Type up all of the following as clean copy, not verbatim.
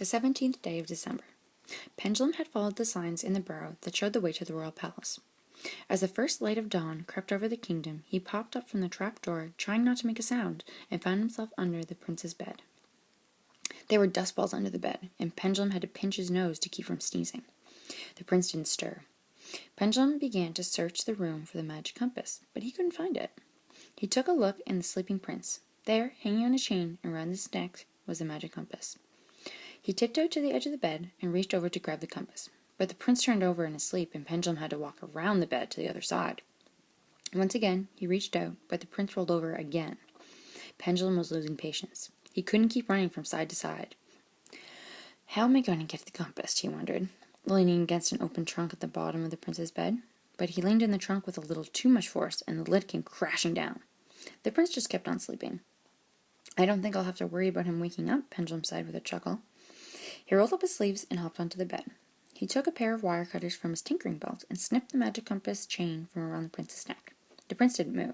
The 17th day of December. Pendulum had followed the signs in the burrow that showed the way to the royal palace. As the first light of dawn crept over the kingdom, he popped up from the trap door, trying not to make a sound, and found himself under the prince's bed. There were dust balls under the bed, and Pendulum had to pinch his nose to keep from sneezing. The prince didn't stir. Pendulum began to search the room for the magic compass, but he couldn't find it. He took a look in the sleeping prince. There, hanging on a chain around his neck, was the magic compass. He tiptoed to the edge of the bed and reached over to grab the compass. But the prince turned over in his sleep, and Pendulum had to walk around the bed to the other side. Once again, he reached out, but the prince rolled over again. Pendulum was losing patience. He couldn't keep running from side to side. How am I going to get the compass, he wondered, leaning against an open trunk at the bottom of the prince's bed. But he leaned in the trunk with a little too much force, and the lid came crashing down. The prince just kept on sleeping. I don't think I'll have to worry about him waking up, Pendulum sighed with a chuckle. He rolled up his sleeves and hopped onto the bed. He took a pair of wire cutters from his tinkering belt and snipped the magic compass chain from around the prince's neck. The prince didn't move.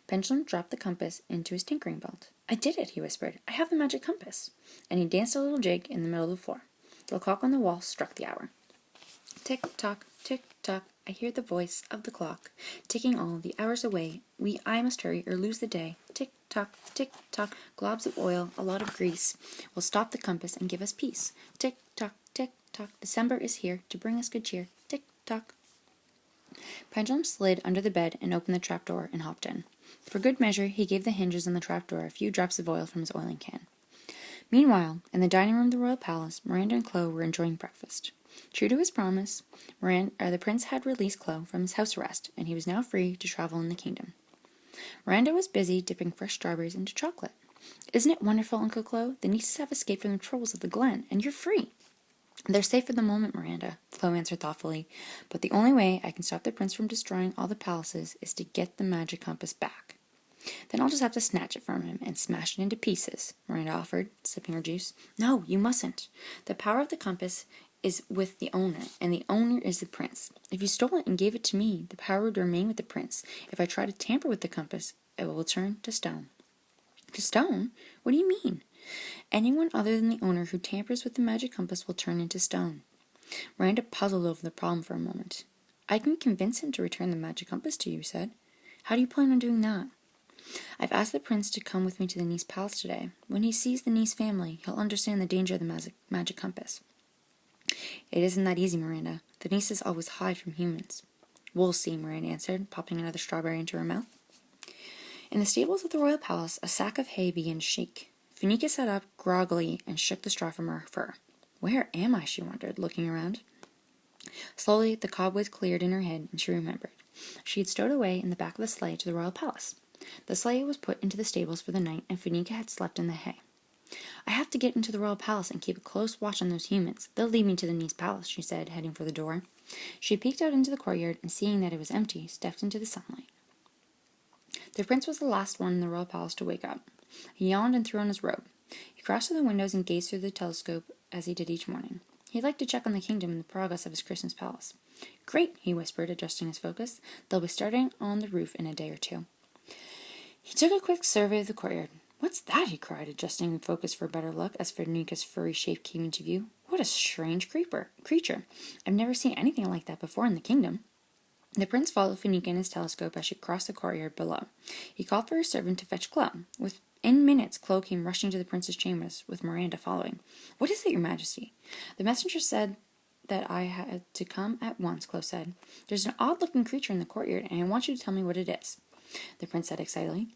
Pendulum dropped the compass into his tinkering belt. I did it, he whispered. I have the magic compass. And he danced a little jig in the middle of the floor. The clock on the wall struck the hour. Tick-tock, tick-tock, I hear the voice of the clock, ticking all the hours away. I must hurry or lose the day. Tick-tock, tick-tock, globs of oil, a lot of grease, will stop the compass and give us peace. Tick-tock, tick-tock, December is here to bring us good cheer. Tick-tock. Pendulum slid under the bed and opened the trapdoor and hopped in. For good measure, he gave the hinges on the trapdoor a few drops of oil from his oiling can. Meanwhile, in the dining room of the royal palace, Miranda and Chloe were enjoying breakfast. True to his promise, the prince had released Chloe from his house arrest, and he was now free to travel in the kingdom. Miranda was busy dipping fresh strawberries into chocolate. Isn't it wonderful, Uncle Chloe? The nieces have escaped from the trolls of the glen, and you're free. They're safe for the moment, Miranda, Chloe answered thoughtfully, but the only way I can stop the prince from destroying all the palaces is to get the magic compass back. Then I'll just have to snatch it from him and smash it into pieces, Miranda offered, sipping her juice. No, you mustn't. The power of the compass is with the owner, and the owner is the prince. If you stole it and gave it to me, the power would remain with the prince. If I try to tamper with the compass, it will turn to stone. To stone? What do you mean? Anyone other than the owner who tampers with the magic compass will turn into stone. Miranda puzzled over the problem for a moment. I can convince him to return the magic compass to you, he said. How do you plan on doing that? I've asked the prince to come with me to the Nice palace today. When he sees the Nice family, he'll understand the danger of the magic compass. It isn't that easy, Miranda. The Nices always hide from humans. We'll see, Miranda answered, popping another strawberry into her mouth. In the stables of the royal palace, a sack of hay began to shake. Funika sat up groggily and shook the straw from her fur. Where am I? She wondered, looking around. Slowly, the cobwebs cleared in her head, and she remembered. She had stowed away in the back of the sleigh to the royal palace. The sleigh was put into the stables for the night, and Funika had slept in the hay. I have to get into the royal palace and keep a close watch on those humans. They'll lead me to the Nice palace, she said, heading for the door. She peeked out into the courtyard, and seeing that it was empty, stepped into the sunlight. The prince was the last one in the royal palace to wake up. He yawned and threw on his robe. He crossed to the windows and gazed through the telescope as he did each morning. He liked to check on the kingdom and the progress of his Christmas palace. Great, he whispered, adjusting his focus. They'll be starting on the roof in a day or two. He took a quick survey of the courtyard. What's that? He cried, adjusting the focus for a better look as Funika's furry shape came into view. What a strange creature. I've never seen anything like that before in the kingdom. The prince followed Funika in his telescope as she crossed the courtyard below. He called for his servant to fetch Chloe. Within minutes, Chloe came rushing to the prince's chambers, with Miranda following. What is it, your majesty? The messenger said that I had to come at once, Chloe said. There's an odd-looking creature in the courtyard, and I want you to tell me what it is, the prince said excitedly.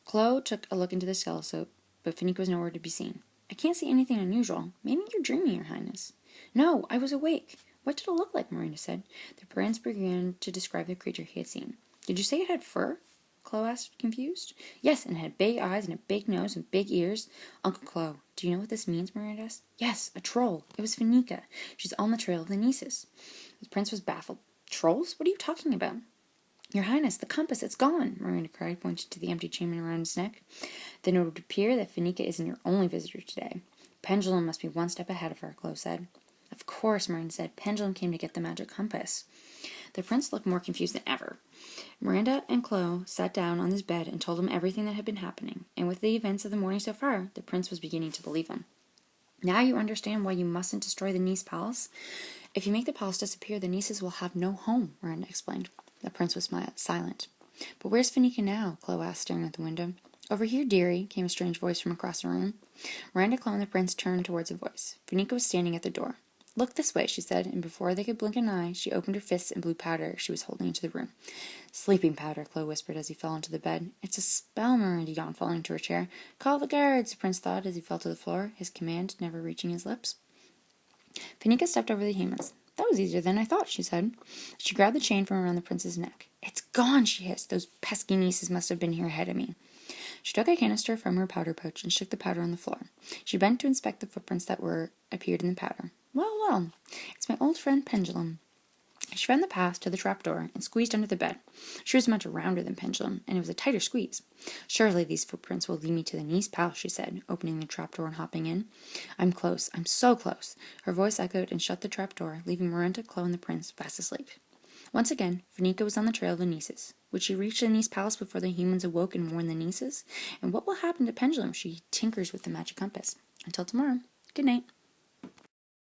Chloe took a look into the telescope, but Funika was nowhere to be seen. I can't see anything unusual. Maybe you're dreaming, your highness. No, I was awake. What did it look like? Miranda said. The prince began to describe the creature he had seen. Did you say it had fur? Chloe asked, confused. Yes, and it had big eyes and a big nose and big ears. Uncle Chloe, do you know what this means? Miranda asked. Yes, a troll. It was Funika. She's on the trail of the nieces. The prince was baffled. Trolls? What are you talking about? Your Highness, the compass, it's gone, Miranda cried, pointing to the empty chain around his neck. Then it would appear that Funika isn't your only visitor today. Pendulum must be one step ahead of her, Chloe said. Of course, Miranda said. Pendulum came to get the magic compass. The prince looked more confused than ever. Miranda and Chloe sat down on his bed and told him everything that had been happening, and with the events of the morning so far, the prince was beginning to believe them. Now you understand why you mustn't destroy the Nice palace? If you make the palace disappear, the nieces will have no home, Miranda explained. The prince was silent. But where's Fanica now? Chloe asked, staring at the window. Over here, dearie, came a strange voice from across the room. Miranda, Chloe, and the prince turned towards the voice. Fanica was standing at the door. Look this way, she said, and before they could blink an eye, she opened her fists and blew powder she was holding into the room. Sleeping powder, Chloe whispered as he fell into the bed. It's a spell, Miranda yawned, falling into her chair. Call the guards, the prince thought as he fell to the floor, his command never reaching his lips. Fanica stepped over the humans. That was easier than I thought, she said. She grabbed the chain from around the prince's neck. It's gone, she hissed. Those pesky nieces must have been here ahead of me. She took a canister from her powder pouch and shook the powder on the floor. She bent to inspect the footprints that appeared in the powder. Well, it's my old friend Pendulum. She found the path to the trapdoor and squeezed under the bed. She was much rounder than Pendulum, and it was a tighter squeeze. Surely these footprints will lead me to the Nice Palace, she said, opening the trapdoor and hopping in. I'm close. I'm so close. Her voice echoed and shut the trapdoor, leaving Miranda, Chloe, and the prince fast asleep. Once again, Fanica was on the trail of the nieces. Would she reach the Nice Palace before the humans awoke and warned the nieces? And what will happen to Pendulum if she tinkers with the magic compass? Until tomorrow, good night.